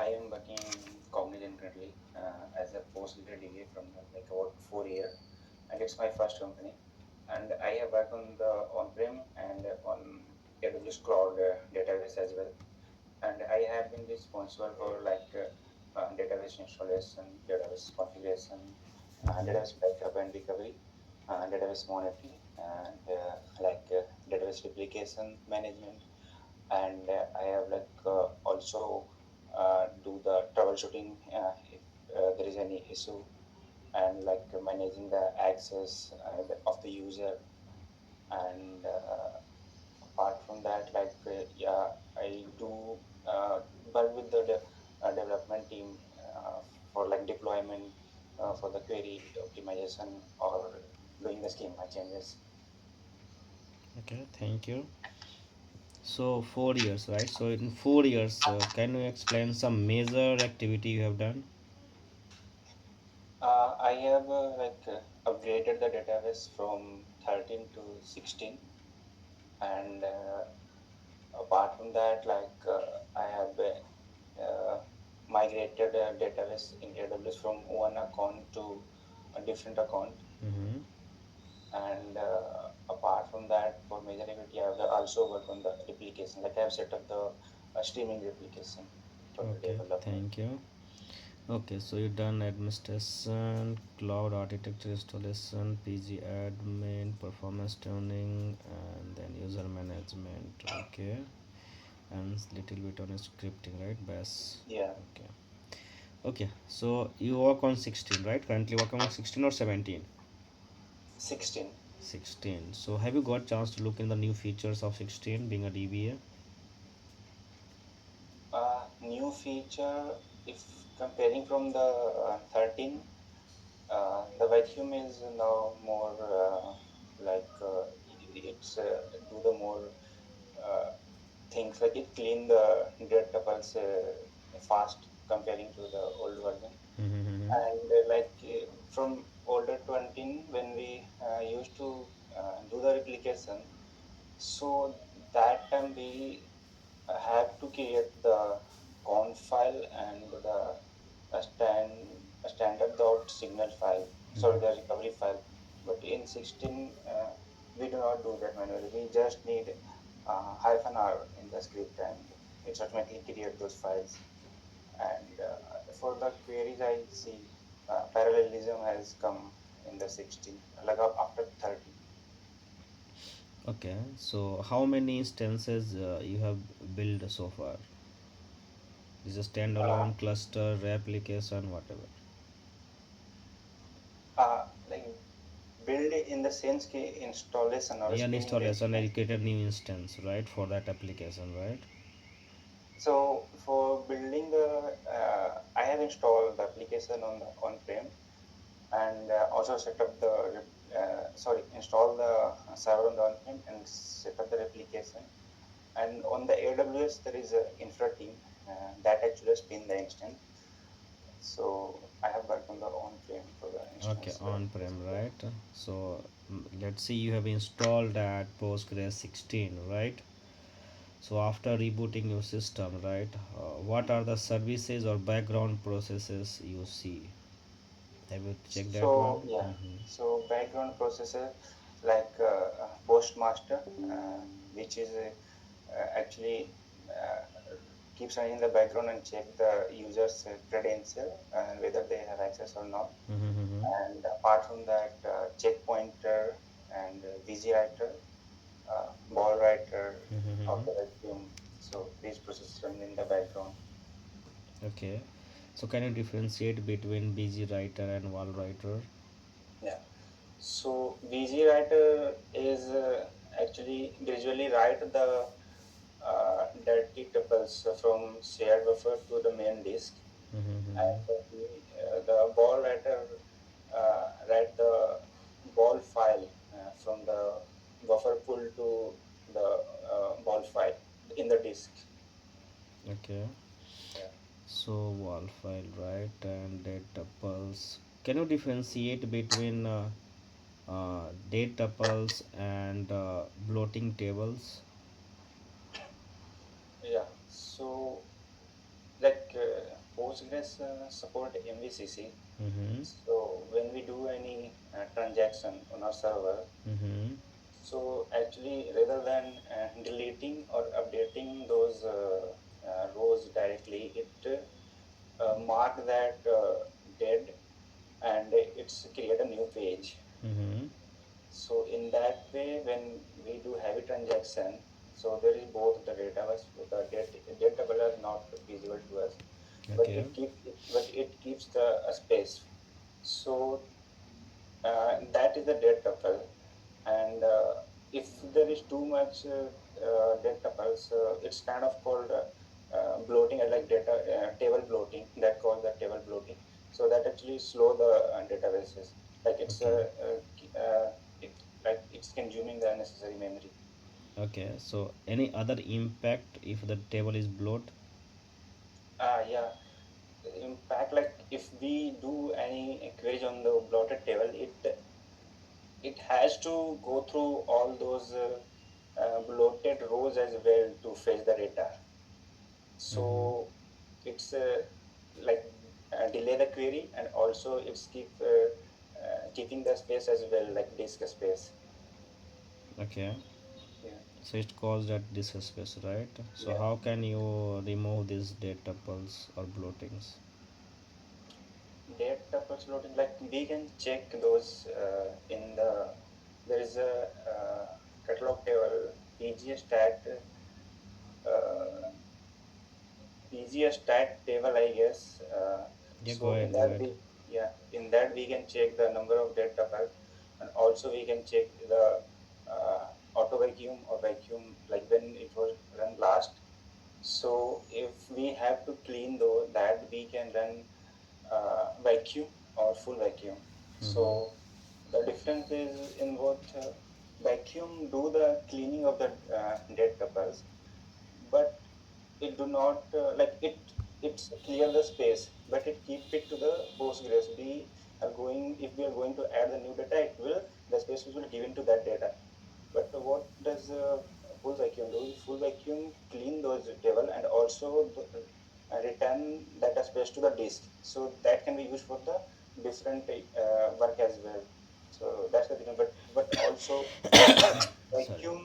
I am working in Cognizant currently as a postgraduate degree from like about 4 year, and it's my first company. And I have worked on the on-prem and on AWS cloud database as well. And I have been responsible for database installation, database configuration, Mm-hmm. database backup and recovery, database monitoring, and database replication management. And I have also do the troubleshooting if there is any issue, and like managing the access of the user. And apart from that, yeah, I do work with the development team for like deployment for the query optimization or doing the schema changes. Okay, thank you. So 4 years, right? So in 4 years, can you explain some major activity you have done? I have upgraded the database from 13 to 16. And apart from that, I have migrated a database in AWS from one account to a different account. Mm-hmm. And apart from that, for major activity, I have also worked on the replication. Like I have set up the streaming replication for the Okay, development. thank you. Okay, so you done administration, cloud architecture installation, PG admin, performance tuning, and then user management. Okay, and little bit on scripting, right? Bash. Yeah, Okay. Okay, so you work on 16, right? Currently working on 16 or 17? 16. 16. So have you got chance to look in the new features of 16 being a DBA? New feature, if comparing from the 13, the vacuum is now more it's do the more uh, things like it clean the dead tuples fast comparing to the old version. Mm-hmm. And from older 20 when we used to do the replication, so that time we have to create the conf file and the a standard dot signal file, sorry, the recovery file. But in 16 we do not do that manually. We just need hyphen r in the script, and it automatically create those files. And for the queries, I see parallelism has come in the 16, after 30. Okay, so how many instances you have built so far? Is a Uh, standalone cluster, replication, whatever. like build in the sense ki installation or Yeah, an spinning installation, readiness. I created new instance, right, for that application, right? So for building the, I have installed the application on the on-prem, and also set up the, install the server on the on-prem and set up the replication. And on the AWS, there is a infra team that actually spin the instance. So I have worked on the on-prem for the Okay, instance. on-prem, right? So let's see, you have installed that Postgres 16, right? So after rebooting your system, right, what are the services or background processes you see? Have you checked that one? So yeah, Mm-hmm. so background processor Postmaster, which is actually keeps running in the background and check the user's credential and whether they have access or not. Mm-hmm. And apart from that, checkpointer and VG writer, ball writer of Mm-hmm. the vacuum. So these processes run in the background. Okay. So can you differentiate between busy writer and wall writer? Yeah. So VG writer is actually gradually write the dirty tuples from shared buffer to the main disk, Mm-hmm. and the ball writer write the ball file from the buffer pool to the ball file in the disk. Okay. Yeah. So wall file, right, and data tuples. Can you differentiate between date tuples and bloating tables? Yeah. So like Postgres support MVCC. Mm-hmm. So when we do any transaction on our server, Mm-hmm. so actually rather than deleting or updating those rows directly, it mark that dead and it's create a new page. Mm-hmm. So in that way, when we do heavy transaction, so there is both the database, the dead table are not visible to us, but Okay. it keeps the space. So that is the dead tuple, and if there is too much dead tuples, it's kind of called bloating, like data table bloating. That called the table bloating. So that actually slow the databases, like Okay. it's consuming the unnecessary memory. Okay. So any other impact if the table is bloat? Yeah, in fact, like if we do any queries on the bloated table, it has to go through all those bloated rows as well to fetch the data. Mm-hmm. So it's like delay the query, and also it's keeping the space as well, like disk space. Okay. Yeah, So it caused that disk space, right? So yeah. how can you remove these data tuples or bloatings? Data tuples loading, like we can check those in the there is a catalog table pgstat PGStat table, I guess. Yeah, go So in ahead, go that ahead. we, yeah, in that we can check the number of dead tuples, and also we can check the auto vacuum or vacuum, like when it was run last. So if we have to clean though that, we can run vacuum or full vacuum. Mm-hmm. So the difference is in both vacuum do the cleaning of the dead tuples, but it do not it's clear the space, but it keep it to the Postgres. We are going If we are going to add the new data, it will the space will given to that data. But what does full vacuum do? Full vacuum clean those table and also return data space to the disk, so that can be used for the different work as well. So that's the thing. But also Sorry. vacuum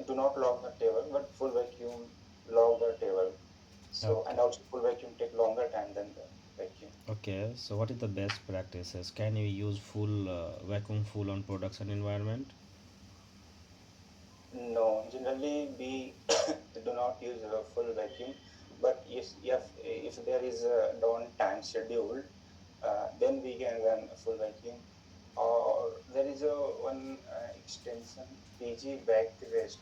do not log the table, but full vacuum log the table. So and Okay. also full vacuum take longer time than the vacuum. Okay. So what is the best practices? Can you use full vacuum full on production environment? No, generally we do not use a full vacuum, but if there is a downtime scheduled, then we can run a full vacuum. Or there is a one extension PG backrest,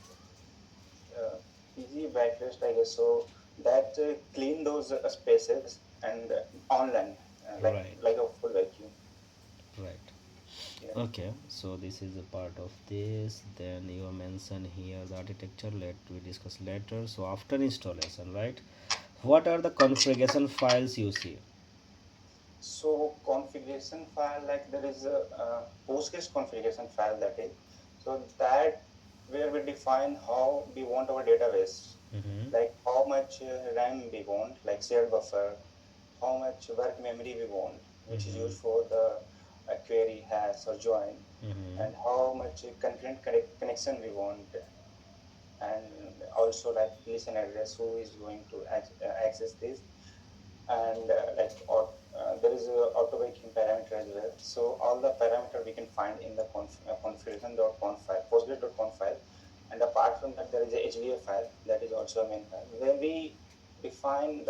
PG backrest, I guess. So that clean those spaces and online, Right. like a full vacuum. Right. Yeah. Okay, so this is a part of this. Then you mention here the architecture. Let we discuss later. So after installation, right? What are the configuration files you see? So configuration file, like there is a Postgres configuration file, that is. So that where we define how we want our database, Mm-hmm. like how much RAM we want, like shared buffer, how much work memory we want, which is Mm-hmm. used for the query, hash or join, Mm-hmm. and how much concurrent connection we want, and also like listen address, who is going to access this, and there is a auto vacuum parameter as well. So all the parameter we can find in the configuration.conf file, postgres.conf file, and apart from that, there is a HVA file that is also a main file where we define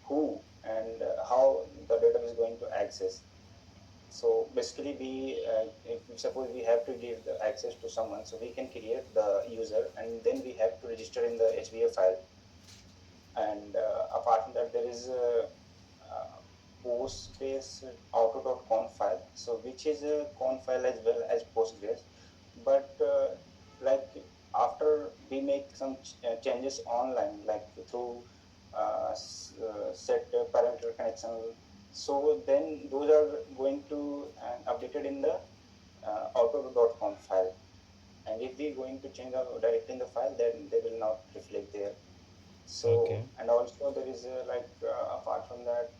who and how the database is going to access. So basically, if suppose we have to give the access to someone, so we can create the user, and then we have to register in the HVA file. And apart from that, there is a Postgres auto.conf file, so which is a conf file as well as Postgres. But like after we make some changes online, like through set parameter connection, so then those are going to updated in the auto.conf file. And if we going to change directly in the file, then they will not reflect there. Okay. So, and also there is apart from that,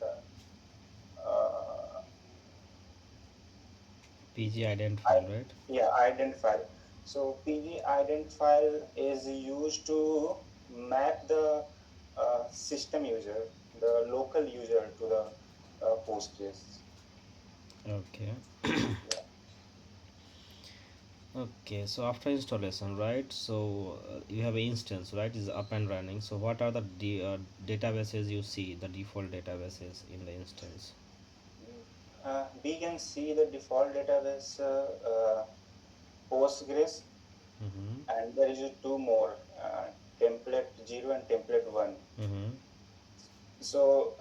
PG ident I, file, right? yeah, ident file. So PG ident file is used to map the system user, the local user to the Postgres. Okay. Yeah. Okay, so after installation, right? So you have an instance, right? Is up and running. So what are the databases you see, the default databases in the instance? We can see the default database Postgres, Mm-hmm. and there is two more, template 0 and template 1. Mm-hmm. So,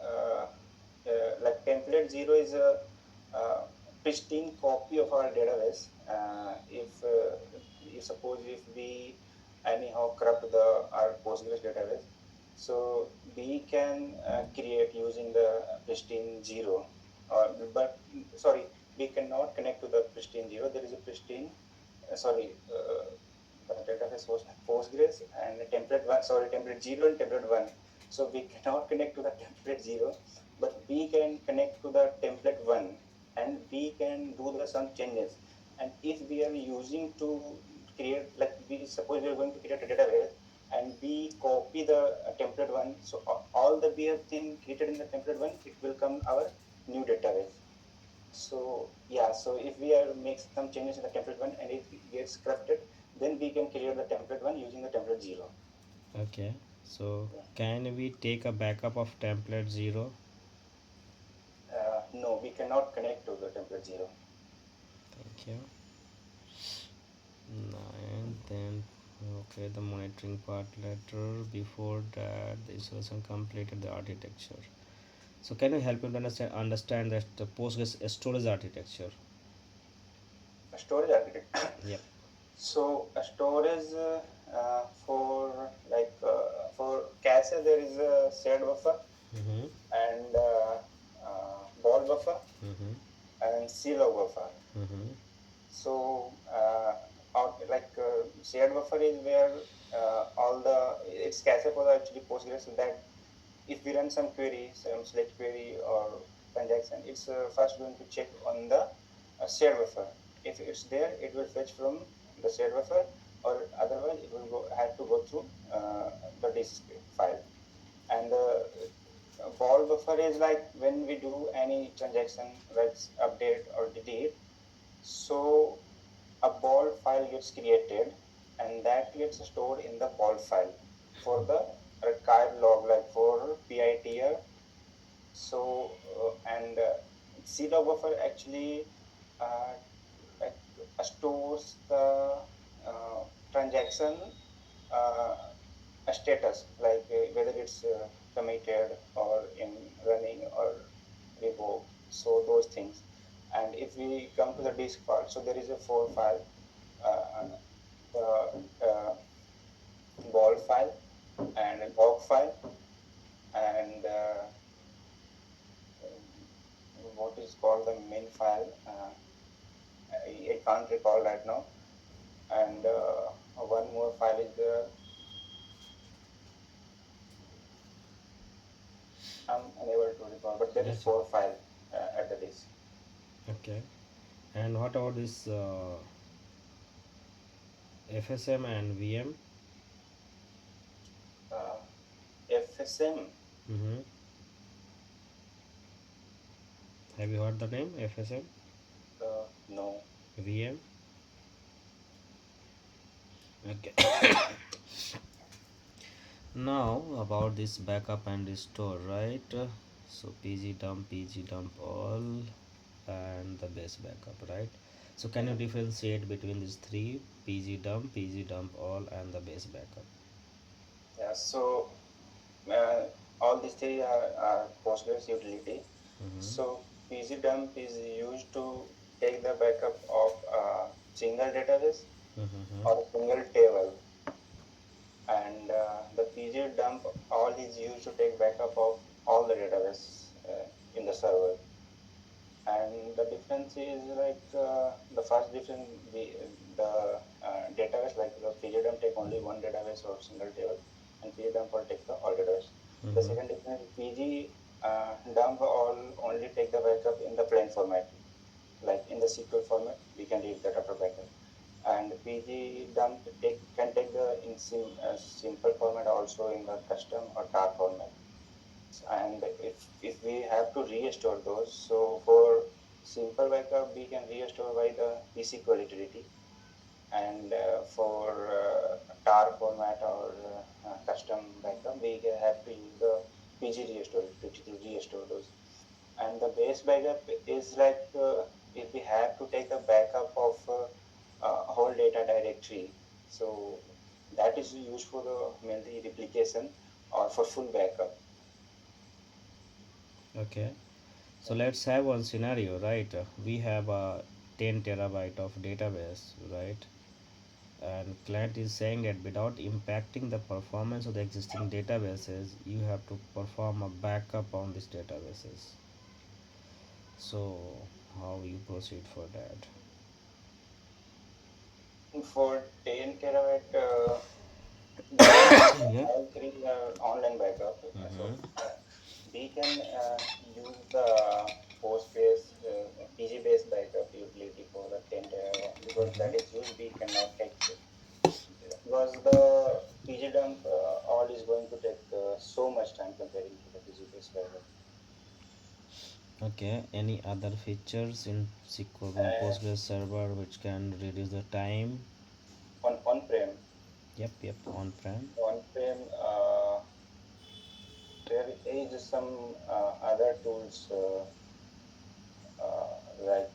like template 0 is a pristine copy of our database. If you suppose if we anyhow corrupt our Postgres database, so we can create using the pristine 0. But sorry, we cannot connect to the pristine 0. There is a pristine, the database was Postgres and template 1, sorry, template 0 and template 1. So we cannot connect to the template 0, but we can connect to the template 1, and we can do the some changes. And if we are using to create, like we suppose we are going to create a database and we copy the template 1, so all the we have thing created in the template 1, it will come our new database. So yeah, so if we are make some changes in the template 1 and it gets corrupted, then we can clear the template 1 using the template 0. Okay. So Yeah. can we take a backup of template 0? No, we cannot connect to the template 0. Thank you. Nine, then okay, the monitoring part later. Before that, the installation completed the architecture. So can you help me to understand that the Postgres storage architecture? Storage architect. Yep. So a storage for like for cache there is a shared buffer Mm-hmm. and ball buffer Mm-hmm. and C-log buffer. Mm-hmm. So like shared buffer is where all the it's cache for the actually Postgres, so that if we run some query, some select query or transaction, it's first going to check on the shared buffer. If it's there, it will fetch from the shared buffer, or otherwise it will go have to go through the disk file. And the ball buffer is like when we do any transaction, like update or delete. So a ball file gets created, and that gets stored in the ball file for the archive log, like for PITR. So and CLog buffer actually uh, like, stores the transaction uh, status, like whether it's committed or in running or revoked. So those things. And if we come to the disk file, so there is a four file, the ball file and a log file and what is called the main file. I can't recall right now. And one more file is there. I'm unable to recall, but there is Yes. four file at the disk. Okay. And what about this FSM and VM? Uh, FSM, Mm-hmm. Have you heard the name FSM? no. VM? Okay. Now about this backup and restore, right? So PG dump all, and the base backup, right? So can you Mhm. differentiate between these three: PG dump all, and the base backup? Yeah, so uh, all these three are Postgres utility. Mm-hmm. So pgdump is used to take the backup of a single database Mm-hmm. or a single table, and the pgdump all is used to take backup of all the database in the server. And the difference is like the first difference, the database, like the pgdump take only one database or single table, and pgdump all take the all database. The Mm-hmm. second difference, pg dump all only take the backup in the plain format, like in the SQL format, we can read that after backup. And PG dump can take the in simple format also in the custom or tar format. And if we have to restore those, so for simple backup, we can restore by the PC utility. And for tar format or custom backup, we have to use the PG restore utility to restore those. And the base backup is like if we have to take a backup of whole data directory, so that is used for the mainly replication or for full backup. Okay. So let's have one scenario, right? We have a 10 terabyte of database, right? And client is saying that without impacting the performance of the existing databases, you have to perform a backup on these databases. So how you proceed for that? For 10 terabyte, we can Yeah. create online backup. So Mm-hmm. we can use the Postgres PG based backup utility for the 10 terabyte because that is used. We cannot take because the PG dump all is going to take so much time comparing to the PG based backup. Okay. Any other features in SQL And Postgres server which can reduce the time? on-prem, Yep, yep, on-prem. on-prem, there is some other tools like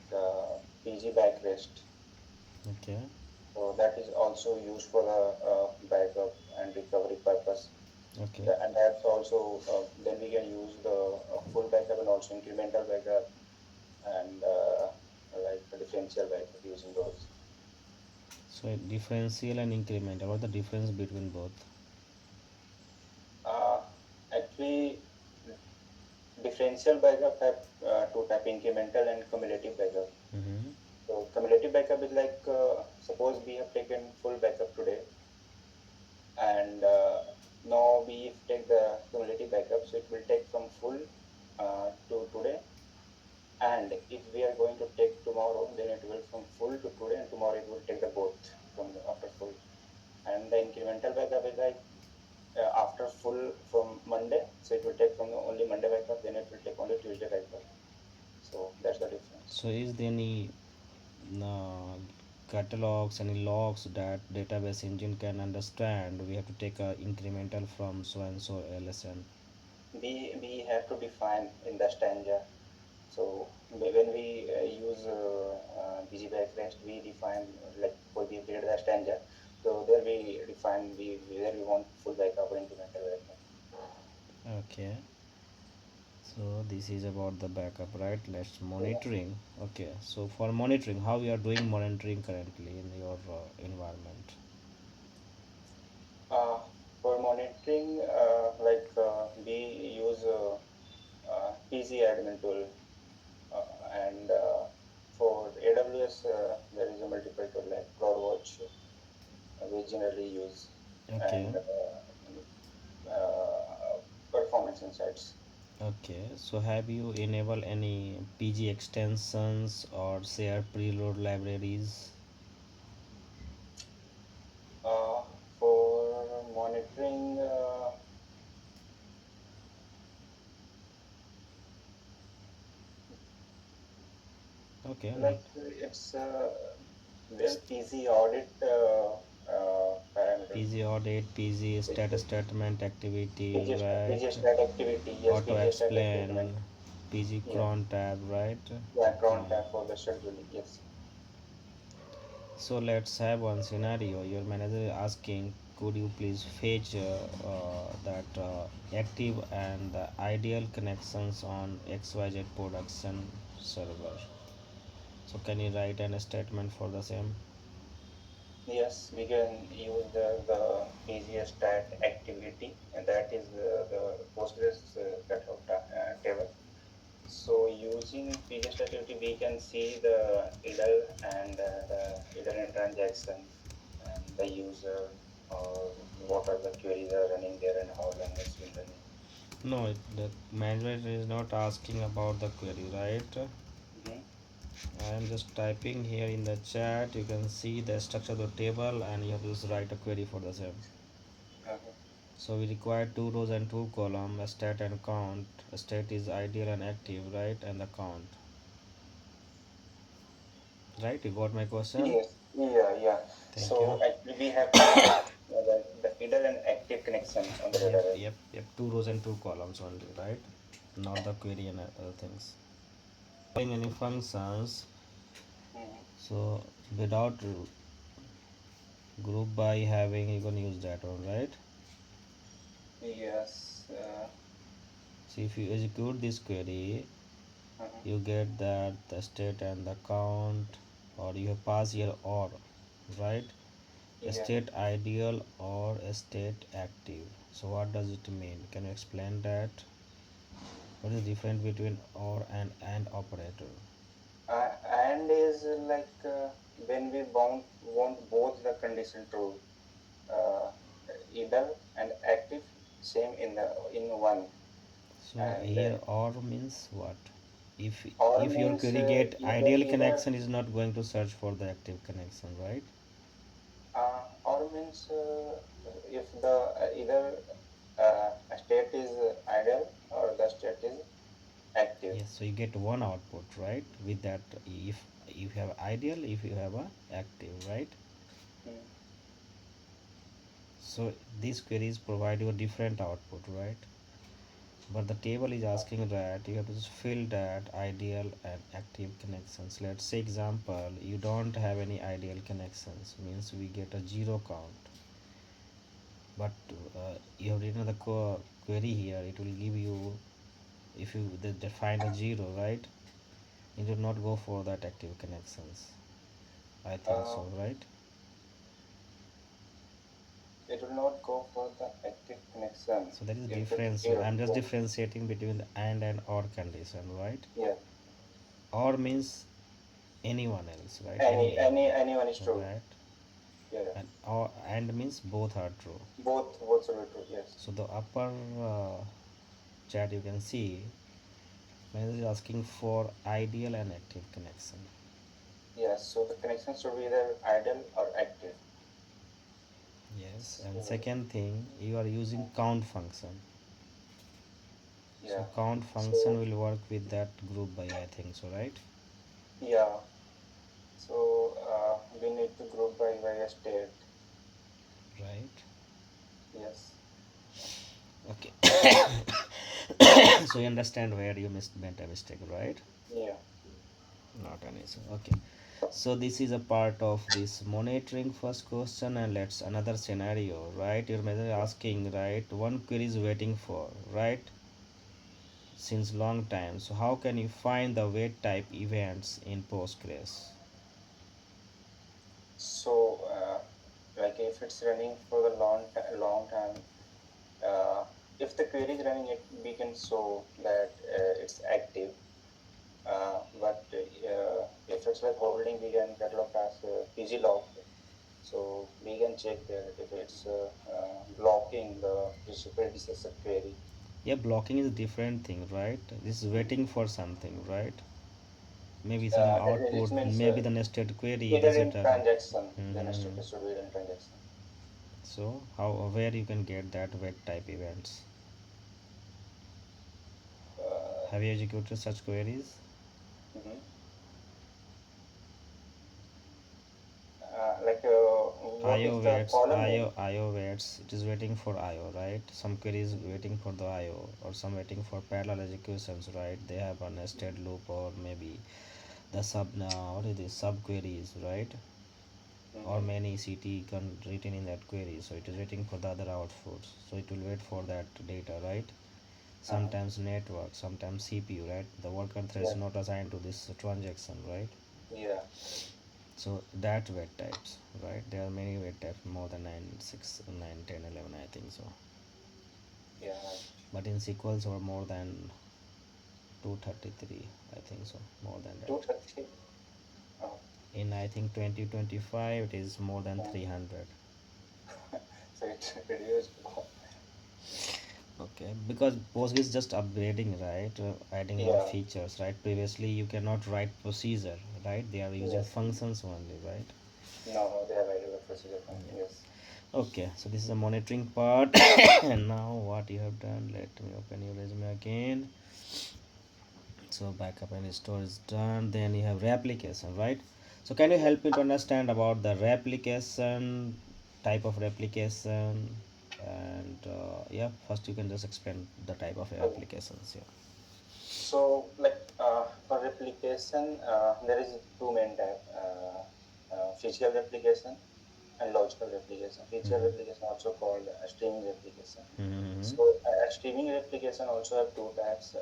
PG backrest. Okay, So that is also used for the backup and recovery purpose. okay. And that's also then we can use the full backup and also incremental backup and like a differential backup using those. So differential and incremental. What the difference between both? Uh, Actually, differential backup have two type: incremental and cumulative backup. Mm-hmm. So cumulative backup is like suppose we have taken full backup today, and now we take the cumulative backup, so it will take from full to today. And if we are going to take tomorrow, then it will from full to today, and tomorrow it will take the both from after full. And the incremental backup is like after full from Monday, so it will take from the only Monday backup, then it will take only Tuesday backup. So that's the difference. So is there any uh, catalogs, any logs that database engine can understand? We have to take a incremental from so and so LSN. We have to define in the stanza. So when we use busy backrest, we define like for we create the stanza. So there we define we whether we want full backup or incremental backup. Okay. So this is about the backup, right? Let's Yes. monitoring. Okay. So for monitoring, how you are doing monitoring currently in your environment? Uh, for monitoring, we use PZ admin tool, and for AWS, there is a multiple tool like CloudWatch we generally use, Okay. and performance insights. Okay. So have you enabled any PG extensions or share preload libraries? Uh, for monitoring, Okay. Not like it's their PZ audit parameter. PG audit, PG status statement activity, PG right? stat activity, yes, Auto PG stat activity. explain, PG Yeah, cron tab, right? yeah, cron Okay. tab for the scheduling, yes. So let's have one scenario. Your manager is asking, could you please fetch that active and the ideal connections on XYZ production server? So can you write an statement for the same? Yes, we can use the PG stat activity, and that is the Postgres table. So using PGS activity, we can see the idle and the idle and transaction and the user or what are the queries are running there and how long it's been running. No, the manager is not asking about the query, right? Mhm. I am just typing here in the chat. You can see the structure of the table, and you have to just write a query for the same. Okay. So we require two rows and two columns, a state and count. A state is ideal and active, right? And the count. Right? You got my question? Yes. Yeah. Yeah. Thank you. So actually, we have to check the idle and active connection on the Yep, database. yep, yep. Two rows and two columns only, right? Not the query and other things. Any functions. Mhm. So without group by having, you can use that one, right? Yes. So if you execute this query, Mhm. you get that the state and the count, or you have pass here or, right? A Yeah. state ideal or a state active. So what does it mean? Can you explain that? What is the difference between or and operator? And is like when we want both the condition true, uh, idle and active, same in one. So And here or means what? If or if your means query get ideal either connection is not going to search for the active connection, right? or means if the either a state is idle or the state is active. Yes, so you get one output, right? With that, if you have ideal, if you have a active, right? Mm. So these queries provide you a different output, right? But the table is asking that you have to just fill that ideal and active connections. Let's say example, you don't have any ideal connections, means we get a zero count. But you have written the query here, it will give you, if you define a zero, right? You do not go for that active connections. I think Uh, so, right? it will not go for the active connection So that is if it's difference. zero. I'm just Yeah. differentiating between the and or condition, right? Yeah. Or means anyone else, right? Anyone is true. Right? Yeah. And or and means both are true. Both should be true. Yes. So the upper chat you can see message is asking for ideal and active connection. Yes. So the connection should be either idle or active. Yes, and So second thing, you are using count function. yeah. So count function So will work with that group by, I think so, right? yeah. So we need to group by various state. Right. Yes. Okay. So you understand where you made a mistake, right? Yeah. Not an issue. Okay. So this is a part of this monitoring first question, and let's another scenario, right? Your method asking, right? One query is waiting for, right? Since long time. So how can you find the wait type events in Postgres? So like if it's running for the long time, if the query is running, it we can show that it's active. But if it's like holding, we can catalog as PG log. So we can check that if it's blocking the predecessor query. Yeah, blocking is a different thing, right? This is Mhm. waiting for something, right? Maybe some It output, means maybe the nested query either does in it. transaction, then a Mhm. status should be in transaction. So how where you can get that wait type events? Uh, Have you executed such queries? mhm. Like what IO if the waits, column name? IO waits. It is waiting for IO, right? Some queries waiting for the IO, or some waiting for parallel executions, right? They have a nested loop, or maybe the what is this subqueries, right? Or Hmm. many CT written in that query, so it is waiting for the other outputs. So it will wait for that data, right? Uh-huh. Sometimes network, sometimes CPU, right? The worker thread is Yeah, not assigned to this transaction, right? yeah, So that wait types, right? There are many wait types, more than 9, 6, 9, 10, 11, I think so. yeah. Right. But in sequels or more than 233, I think so, more than that. 230. Oh, In I think 2025, it is more than uh, 300. so it reduced. Okay, because Postgres is just upgrading, right? Adding more Yeah, features, right? Previously, you cannot write procedure, right? They are using yes. functions only, right? No, they have added a procedure function. Yeah. Yes. Okay, so this is the monitoring part. And now what you have done, let me open your resume again. So backup and restore is done. Then you have replication, right? So can you Yeah. help me to understand about the replication, type of replication, and yeah, first you can just explain the type of Okay. applications. Yeah. So, like for replication, there is two main type: physical replication and logical replication. Physical Mm-hmm. replication also called streaming replication. Mm-hmm. So, streaming replication also have two types: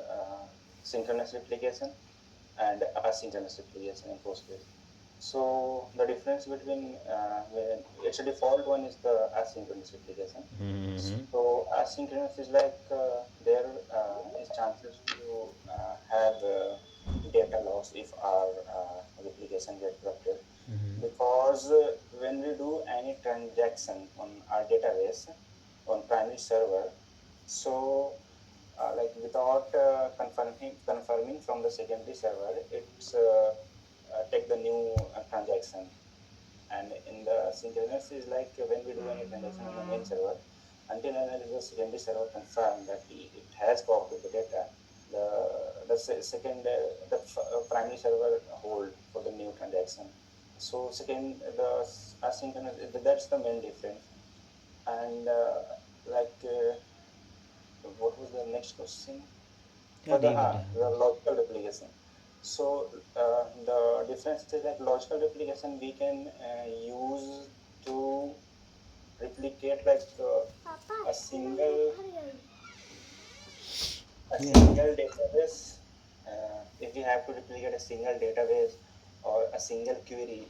synchronous replication and asynchronous replication in Postgres. So, the difference between when it's a default one is the asynchronous replication. Mm-hmm. So asynchronous is like there is chances to have data loss if our replication get corrupted, because when we do any transaction on our database on primary server, so like without confirming from the secondary server, it's take the new transaction. And in the synchronous is like when we do any transaction on the main server, until and unless the secondary server confirm that it has copied the data, second primary server hold for the new transaction. So second the asynchronous, that's the main difference. And like what was the next question? Yeah, For the David. the logical replication. So the difference is like logical replication we can use to replicate like a single Yeah. database. If we have to replicate a single database or a single query,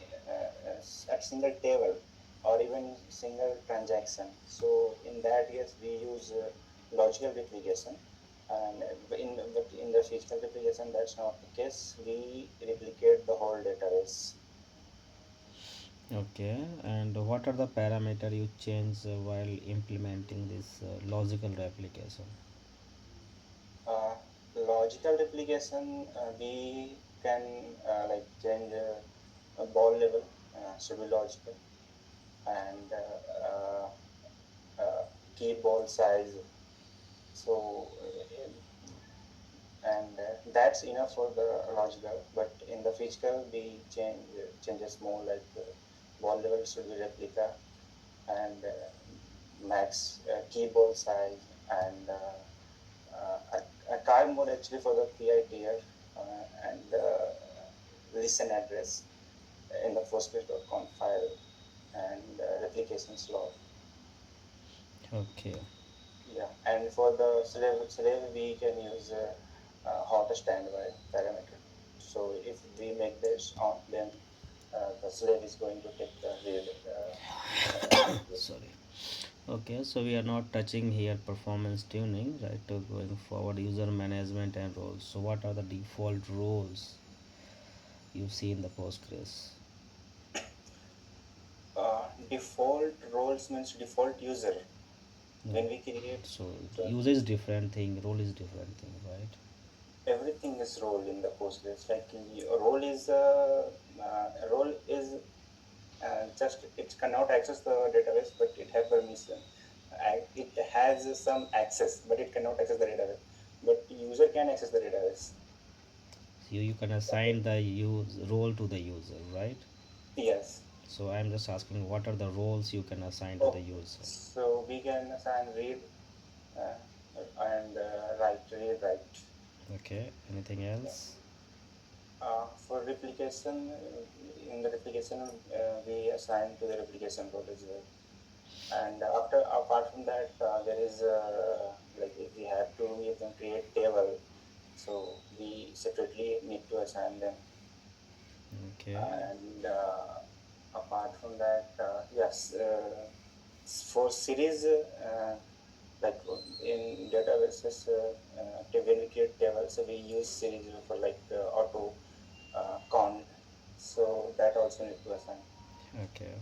a single table, or even single transaction. So in that case, we use logical replication. And in the physical replication, that's not the case. We replicate the whole database. Okay. And what are the parameter you change while implementing this logical replication? Uh, Logical replication, we can like change a ball level, should be logical, and key ball size. So, and that's enough for the logical. But in the physical, we changes more like ball level should be replica, and max key ball size, and a card mode actually for the PITR, and listen address in the postgres.conf file, and replication slot. Okay. Yeah, and for the slave we can use hot standby parameter. So if we make this on, then the slave is going to take the read. Sorry. Okay, so we are not touching here performance tuning, right? So going forward, user management and roles. So what are the default roles you see in the Postgres? Default roles means default user. No. When we create So the, user is different thing, role is different thing, right? everything is role in the Postgres. Like a role is just it cannot access the database, but it has permission. It has some access, but it cannot access the database. But user can access the database. So you can assign the use role to the user, right? Yes. So I'm just asking what are the roles you can assign to the Oh, user? so we can assign read and read, write. Okay, anything Yeah. else? For replication, in the replication, we assign to the replication role as well. And after apart from that, there is like if we have to even create table, so we separately need to assign them. Okay. And apart from that, yes, for series, like in databases, when we create tables, so we use series for like auto count. So that also need to assign. Okay.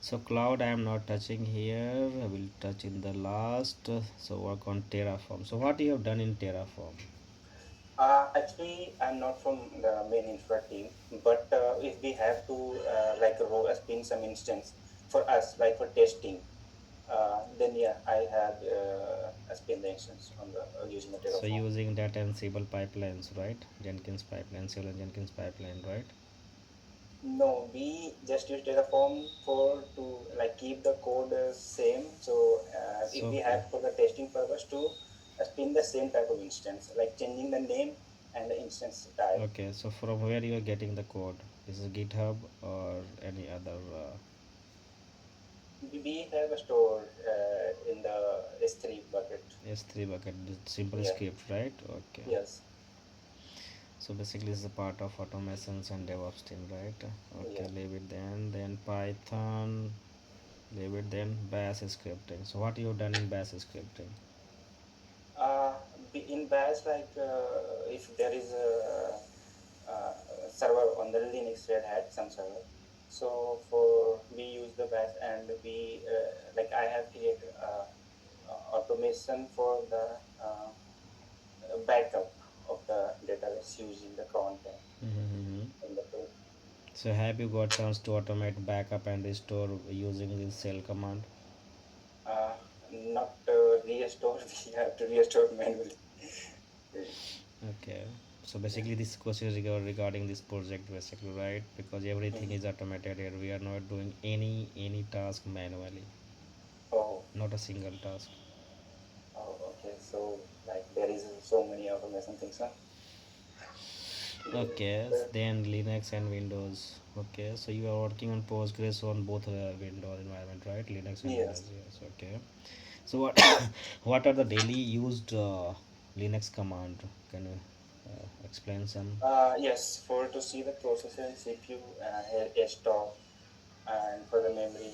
So cloud I am not touching here. I will touch in the last. So work on Terraform. So what you have done in Terraform? Actually, I'm not from the main infra team, but if we have to like roll a spin some instance for us, like for testing, then yeah, I have a spin the instance on the using the So Terraform. using that Ansible pipelines, right? Jenkins pipeline, Ansible and Jenkins pipeline, right? No, we just use Terraform for to like keep the code same. So if So we have for the testing purpose to spin the same type of instance, like changing the name and the instance type. okay, so from where you are getting the code? This is GitHub or any other We have a store in the S3 bucket. S3 bucket, simple Yeah. script, right? Okay. Yes. So basically, this is a part of automations and DevOps team, right? Yeah. Okay, leave it then Python, leave it then Bash scripting. So what you done in Bash scripting? Uh, in Bash, like if there is a server on the Linux Red Hat, some server. So for we use the Bash and we like I have created automation for the backup of the database using the cron time Mm-hmm. in the tool. So have you got chance to automate backup and restore using this shell command? Uh, Not restore, we have to restore manually. Okay. So basically, this question is regarding this project, basically, right? Because everything Mhm. is automated here. We are not doing any task manually, Oh, not a single task. oh, okay. So like there is so many automation things, huh? Okay, then Linux and Windows. Okay, so you are working on Postgres on both Windows environment, right? Linux and Yes. Windows. Yes. Okay. So what what are the daily used Linux command? Can you explain some? Yes, for to see the processor and CPU stop and for the memory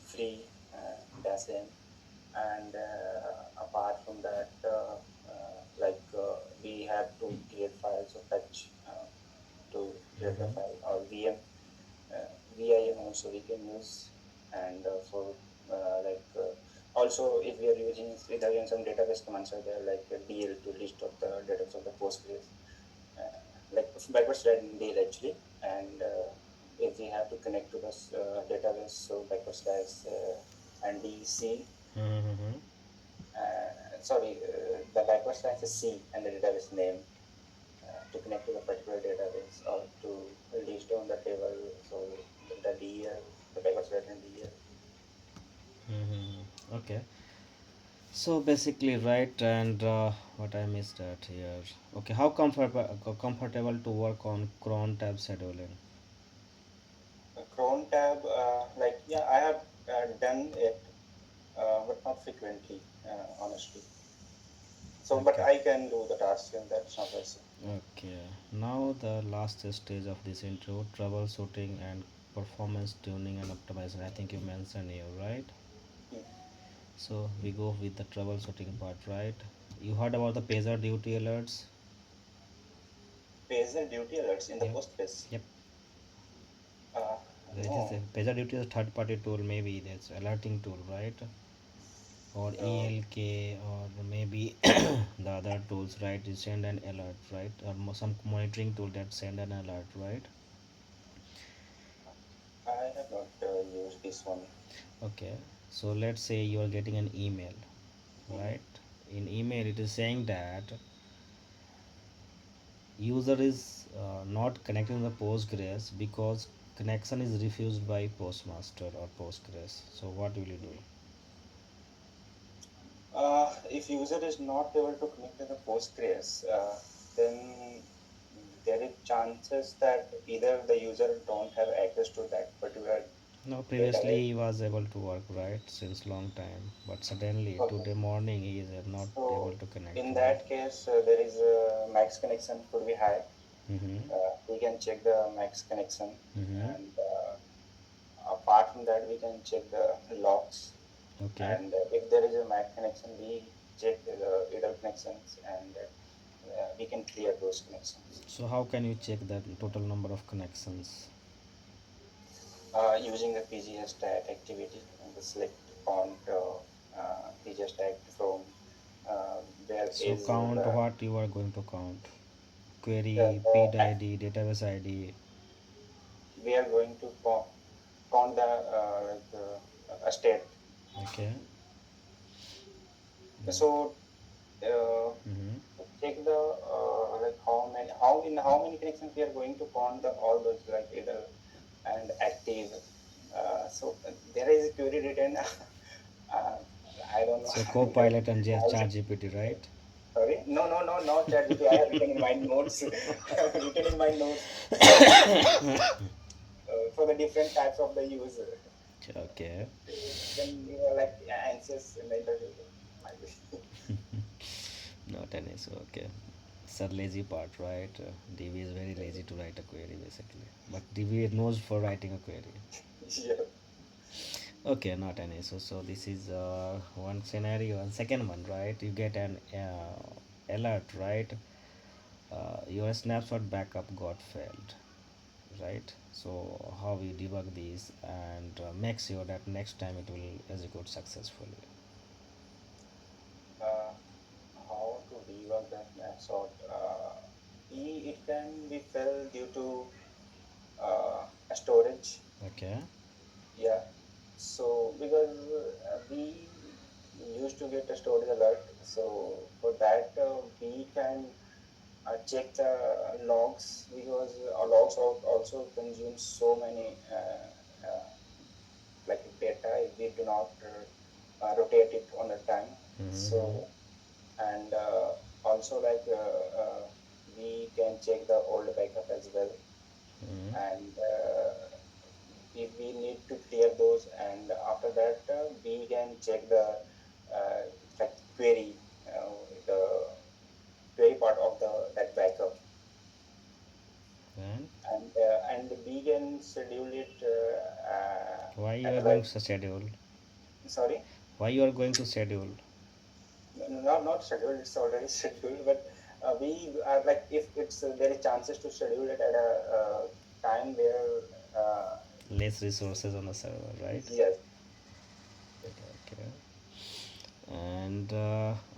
free dash in and apart from that we have to create files or fetch to create the file or VM VIM also we can use and for also if we are using some database commands are there like DL to list of the database of the Postgres like backward sliding DL actually and if we have to connect to this database so backward slash and DC Mm-hmm. the backward slash is C and the database name to connect to the particular database or to list down the table. So the DL, the backward slash and DL. Mm-hmm. Okay. So basically, right, and what I missed that here. Okay, how comfortable to work on cron tab scheduling? Cron tab, yeah, I have done it, but not frequently, honestly. So, but Okay. I can do the task, and that's not an issue. Okay, now the last stage of this intro, troubleshooting and performance tuning and optimization. I think you mentioned here, right? Hmm. So we go with the troubleshooting part, right? You heard about the pager duty alerts? Pager duty alerts in the Yep, Postgres. yep. Uh, It is a no, pager duty is a third-party tool, maybe that's alerting tool, right? Or uh, ELK, or maybe the other tools, right? You send an alert, right? Or some monitoring tool that send an alert, right? I have not used this one. Okay, so let's say you are getting an email, Mhm. right? In email it is saying that user is not connecting the Postgres because connection is refused by Postmaster or Postgres. So what will you do? If user is not able to connect to the Postgres, then there is chances that either the user don't have access to that particular Now database. previously he was able to work, right, since long time, but suddenly Okay. today morning he is not able So to connect, in right? that case, there is a max connection could be high. Mm-hmm. We can check the max connection, Mm-hmm. and apart from that, we can check the logs. Okay. And if there is a max connection, we check the idle connections, and we can clear those connections. So how can you check the total number of connections? using the PGS stat activity, the select count PGS stat from where So is count what you are going to count. Query, the PID ID, database ID. we are going to count the a state. Okay. So uh, Mm-hmm. check the like how many connections we are going to count the all those like idle and active. There is a query written. uh, I don't know. So the, Copilot and also, ChatGPT, right? sorry, no, not ChatGPT. I have written in my notes. I have written in my notes for the different types of the user. Okay. When you are like anxious in the interview, might be. Not an issue. Okay. It's a lazy part, right? DB is very lazy to write a query basically. But DB knows for writing a query. Yeah. Okay, not an issue. So this is one scenario. And second one, right? You get an alert, right? Your snapshot backup got failed, right? So how we debug these and make sure that next time it will execute successfully. Uh, how to debug the snapshot? It can be filled due to a storage. Okay. Yeah. So because we used to get a storage alert, so for that we can check the logs because logs also consume so many like data if we do not rotate it on the time. Mm-hmm. So and also like we can check the old backup as well, Mm-hmm. and if we need to clear those, and after that we can check the uh, like query, the query part of the that backup, And and we can schedule it why you are at going like, to schedule? sorry, Why you are going to schedule? not scheduled, it's already scheduled, but we are like if it's there is chances to schedule it at a time where uh, Less resources on the server, right? yes. Okay. And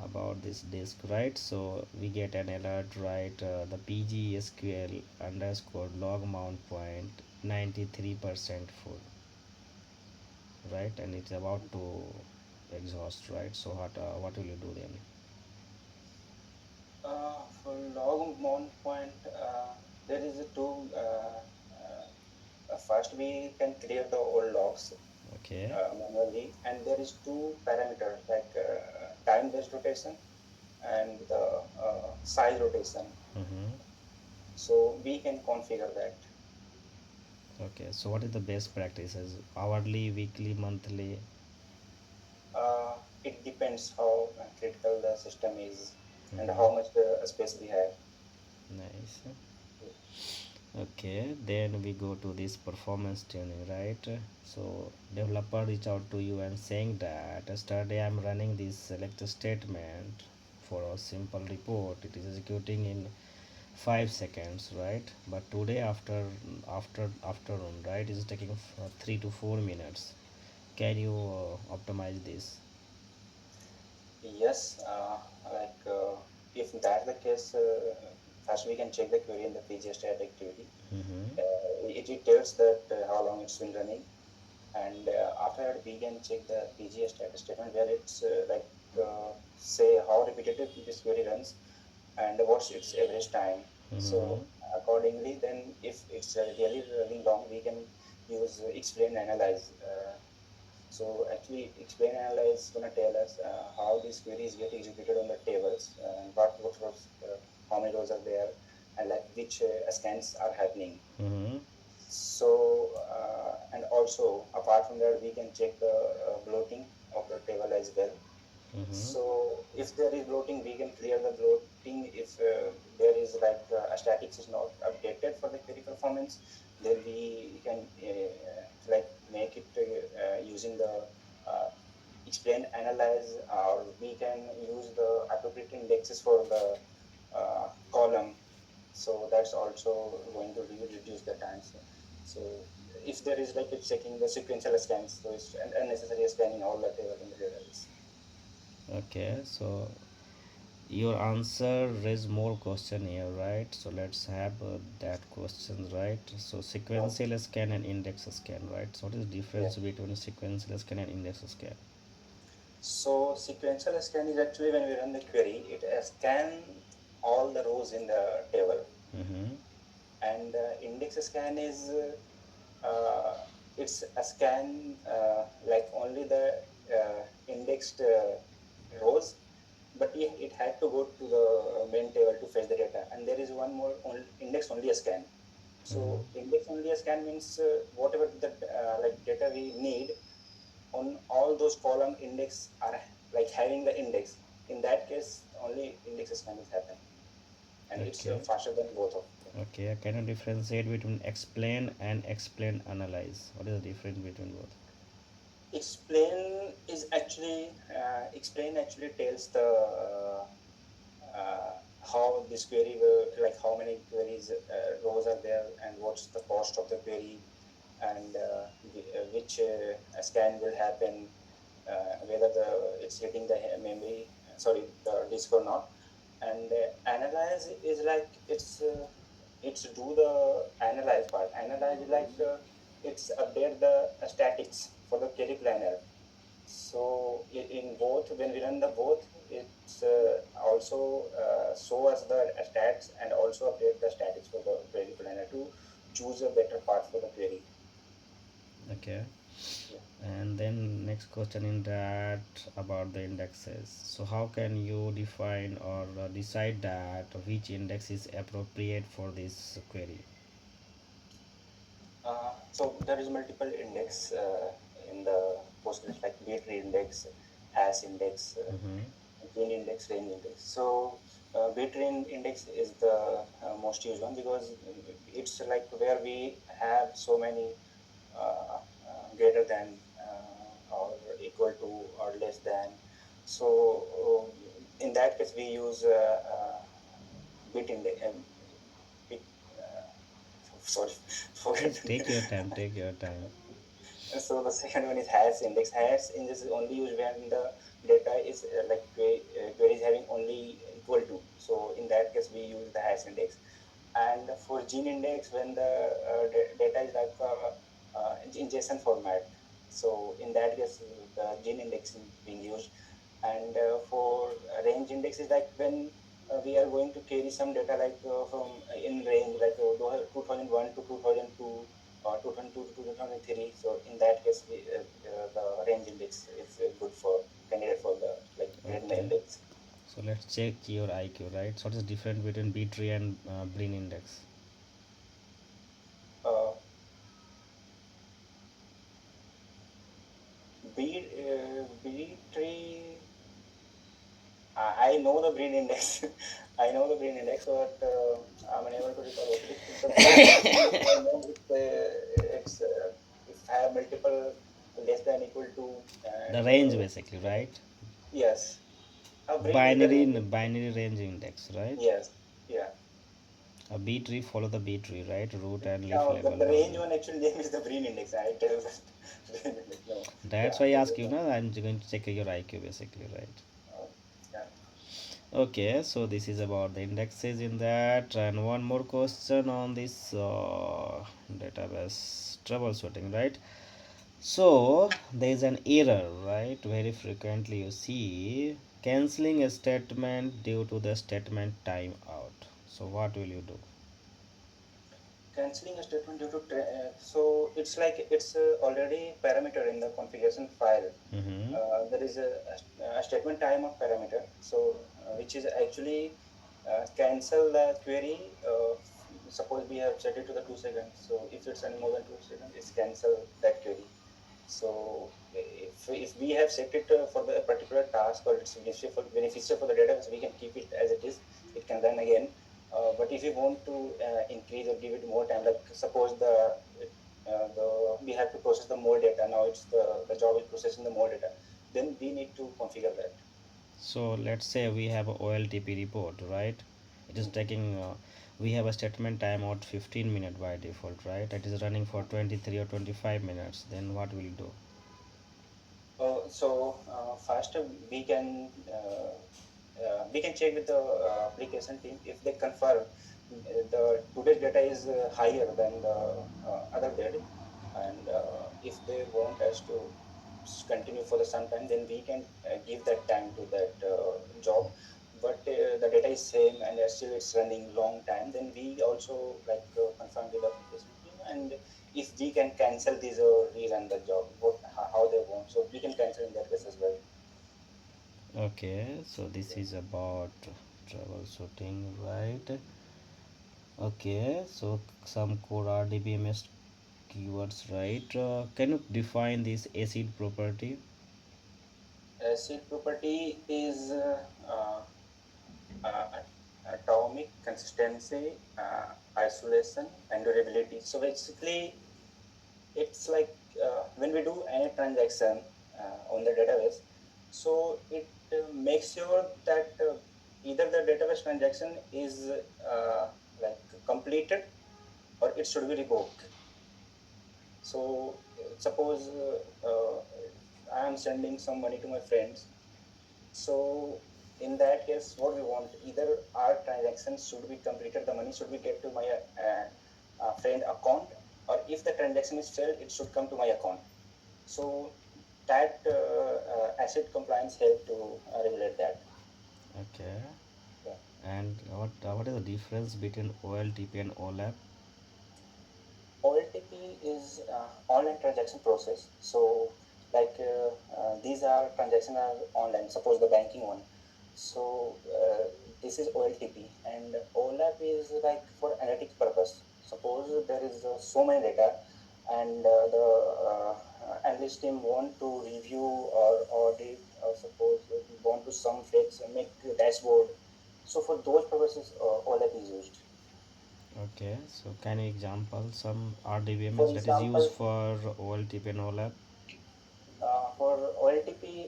about this disk, right? So we get an alert, right? The PGSQL underscore log mount point 93% full, right? And it's about to exhaust, right? So what will you do then? For log mount point, there is a two. First, we can clear the old logs Okay. manually, and there is two parameters like time-based rotation and the size rotation. Mm-hmm. So we can configure that. Okay. So what is the best practices? Hourly, weekly, monthly? It depends how critical the system is and Mm-hmm. how much space we have. Nice. Okay, then we go to this performance tuning, right? So developer reach out to you and saying that yesterday I'm running this select statement for a simple report. It is executing in 5 seconds, right? But today after afternoon, right, is taking 3 to 4 minutes. Can you optimize this? Yes, if that's the case, first we can check the query in the PGStat activity. Mm-hmm. It tells that how long it's been running, and after that we can check the PGStat statement where it's say how repetitive this query runs and what's its average time. Mm-hmm. So accordingly, then if it's really running long, we can use explain analyze. So actually, explain analyze is gonna tell us how these queries get executed on the tables, what rows, how many rows are there, and like which scans are happening. Mm-hmm. So and also apart from that, we can check the bloating of the table as well. Mm-hmm. So if there is bloating, we can clear the bloating. If there is like a statics is not updated for the query performance, then we can like make it using the uh, explain analyze, or we can use the appropriate indexes for the column. So that's also going to reduce the time. So if there is like it's checking the sequential scans, so it's unnecessary scanning all the table in the database. Okay, so your answer raise more question here, right? So let's have that questions, right? So Okay. sequential scan and index scan, right? So what is the Yeah. difference between sequential scan and index scan? So sequential scan is actually when we run the query, it scan all the rows in the table, Mm-hmm. and index scan is it's a scan like only the indexed rows, but it had to go to the main table to fetch the data. And there is one more index only a scan. So Mm-hmm. index only a scan means whatever the like data we need on all those column index are like having the index. In that case, only index scan is happening, and it's Okay. faster than both of them. Okay. Can you differentiate between explain and explain analyze? What is the difference between both? Explain actually tells the how this query will, like how many queries rows are there, and what's the cost of the query, and which scan will happen, whether it's hitting the memory, sorry, the disk or not. And analyze is like it's do the analyze part. Analyze is like it's update the statics for the query planner. So in both, when we run the both, it's also show us the stats and also update the statics for the query planner to choose a better path for the query. Okay. Yeah. And then next question in that about the indexes. So how can you define or decide that which index is appropriate for this query? So there is multiple index in the Postgres, like B-tree index, hash index, Mm-hmm. gain index, range index. So B-tree index is the most used one because it's like where we have so many greater than or equal to or less than. So in that case, we use bit index. Bit, sorry, forget Yes, the name. take your time, take your time. So the second one is hash index. Hash index is only used when the data is query is having only equal to. So in that case, we use the hash index. And for gene index, when the data is like in JSON format, so in that case, the gene index is being used. And for range index is like when we are going to carry some data like from in range like 2001 to 2002 or 2002 to 2003. So in that case, the range index is good for candidate for the like getting the Okay. index. So let's check your IQ, right? So what is different between B-tree and Breen index? Uh, B tree. I know the breed index. I know the breed index, but I'm unable to recall what it is. The range index, I know if I have multiple less than equal to, The and range basically, right? yes, a breed is the Binary range. binary range index, right? Yes, yeah. A B tree follow the B tree, right? Root and leaf The, level. the range one actually name is the breed index. I tell that range index. No, That's yeah, why I this ask is you not. now. I'm going to check your IQ basically, right? Yeah. Okay, so this is about the indexes in that, and one more question on this database troubleshooting, right? So there is an error, right? Very frequently you see canceling a statement due to the statement timeout. So what will you do? Canceling a statement due to so it's like it's already parameter in the configuration file. Mm-hmm. There is a statement time of parameter, so which is actually cancel the query. Suppose we have set it to the 2 seconds, so if it's any more than 2 seconds, it's cancel that query. So if we have set it for the particular task or it's beneficial for the database, we can keep it as it is. It can run again. But if you want to increase or give it more time, like suppose we have to process the more data. Now it's the job is processing the more data. Then we need to configure that. So let's say we have a OLTP report, right? it is taking we have a statement timeout 15 minute by default, right? It is running for 23 or 25 minutes. Then what will do? First we can check with the application team if they confirm the today's data is higher than the other data, and if they want us to continue for the some time, then we can give that time to that job. But the data is same and still it's running long time, then we also confirm with the application team, and if we can cancel this or rerun the job, how they want, so we can cancel in that case as well. Okay, so this is about troubleshooting, right? Okay, so some core RDBMS keywords, right? Can you define this acid property? Seed property is atomic consistency, isolation, and durability. So basically, it's like when we do any transaction on the database, so it makes sure that either the database transaction is like completed or it should be revoked. So suppose I am sending some money to my friends. So in that case, what we want, either our transaction should be completed, the money should be get to my friend account, or if the transaction is failed, it should come to my account. So that asset compliance help to regulate that. Okay, Yeah. and what is the difference between OLTP and OLAP? OLTP is online transaction process. So these are transaction are online. Suppose the banking one. So this is OLTP, and OLAP is like for analytic purpose. Suppose there is so many data, and the analyst team want to review or audit, or suppose want to sum fetch and make a dashboard. So for those purposes, OLAP is used. Okay, so can you example some For RDBMS that is used example, for OLTP and OLAP? for OLTP,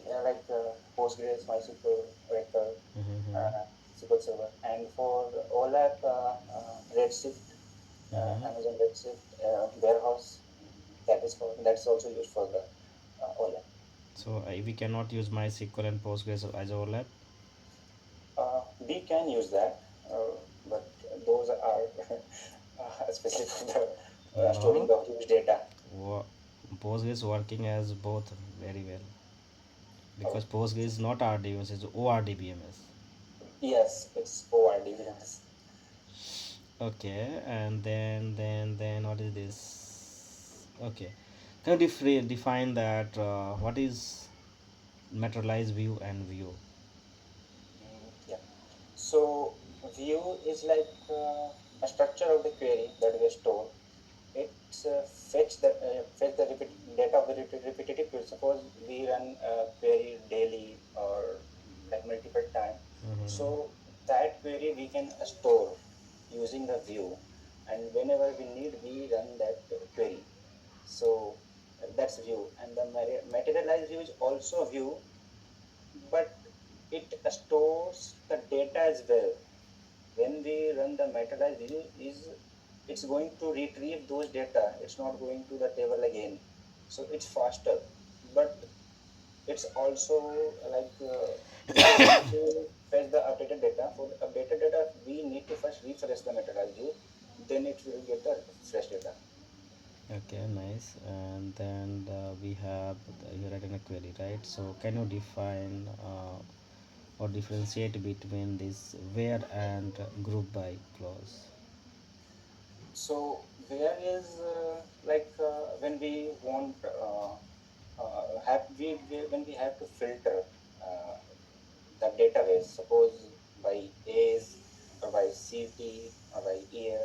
Postgres, MySQL, Oracle, Mm-hmm. uh, SQL Server, and for OLAP, Redshift, Mm-hmm. Amazon Redshift warehouse. That's also used for the OLAP. So we cannot use MySQL and Postgres as OLAP. We can use that, but those are especially for the storing No, the huge data. Wo- Postgres working as both very well Oh, because Postgres is not RDBMS, it's ORDBMS. yes, it's ORD. Yes. Okay, and then what is this? Okay, can you define that? What is materialized view and view? Yeah. So view is a structure of the query that we store. It's fetch the data of the repetitive query. Suppose we run a query daily or like multiple time. So Mm-hmm. that query we can store using the view, and whenever we need, we run that query. So that's view, and the materialized view is also view, but it stores the data as well. When we run the materialized view, is it's going to retrieve those data. It's not going to the table again. So it's faster, but it's also we need to fetch the updated data. For the updated data, we need to first refresh the materialized view, then it will get the fresh data. Okay, nice. And then we have you're writing a query, right? So can you define or differentiate between this where and group by clause? So where is when we want when we have to filter uh, the database, suppose by age or by city or by year,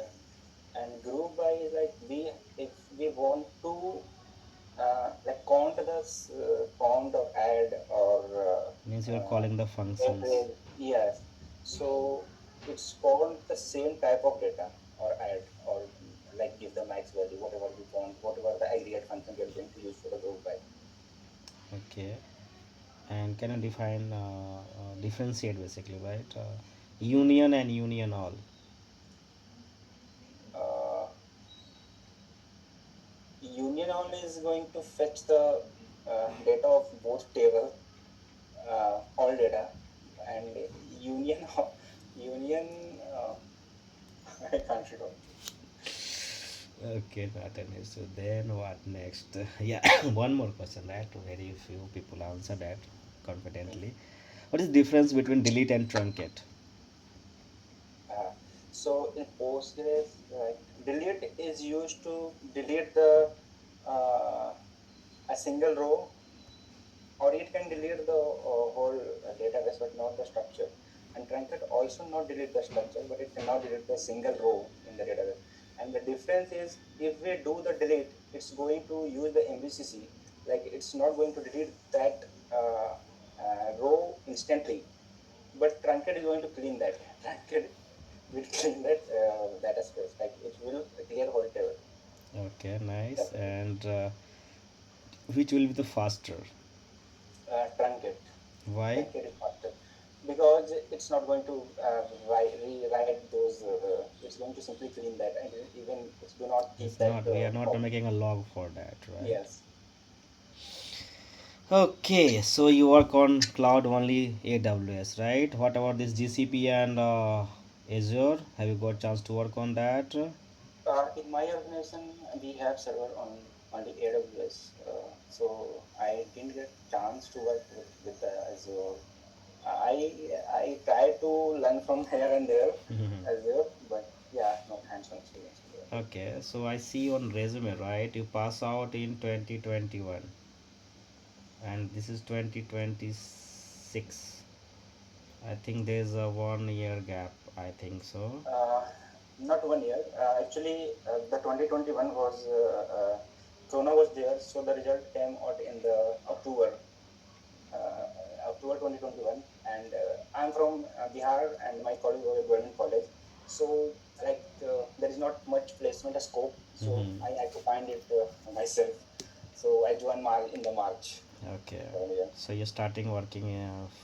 and group by is like we if we want to count the count or add or Means you are calling the functions. April, yes. So it's called the same type of data or add or give the max value, whatever we want, whatever the aggregate function we are going to use for the group by. Okay. And can you define differentiate basically, right? Union and union all. Uh, Union all is going to fetch the data of both table, all data, and union union. I can't recall. Okay, not an issue. Then what next? Yeah, one more question. Right, very few people answer that confidently. What is difference between delete and truncate? Uh, so in Postgres, delete is used to delete the uh, a single row, or it can delete the whole database, but not the structure. And truncate also not delete the structure, but it cannot delete the single row in the database. And the difference is, if we do the delete, it's going to use the MVCC. Like, it's not going to delete that row instantly, but truncate is going to clean that. Truncate will clean that data space. Like, it will clear whole table. Okay, nice. That's it. And which will be the faster? Truncate. Why? Truncate is faster because it's not going to rewrite those. It's going to simply clean that, and even it's do not keep It's that not. We are not copy. making a log for that, right? Yes. Okay, so you work on cloud only AWS, right? What about this GCP and Azure? Have you got chance to work on that? In my organization, we have server on the AWS, so I didn't get chance to work with the Azure. I try to learn from here and there Azure, but yeah, not hands-on experience in there. Okay, so I see on resume, right? You pass out in 2021 and this is 2026. I think there's a 1 year gap. I think so. Not 1 year. Actually, the 2021 was Corona was there, so the result came out in the October 2021. And I'm from Bihar, and my college was a government college. So, there is not much placement scope. So Mm-hmm. I had to find it myself. So I joined in the March. Okay, Yeah. so you're starting working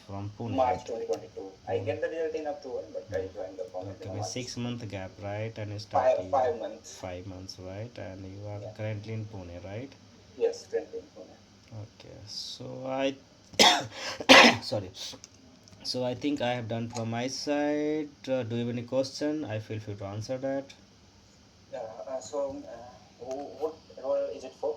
from Pune, March right? 2022. I Pune. get the result in October, but I joined the college in Okay, the with March. 6 month gap, right? And you Five started five months. 5 months, right? And you are Yeah. currently in Pune, right? Yes, currently in Pune. Okay, so I sorry. So I think I have done from my side. Do you have any question? I feel free to answer that. So, what role is it for?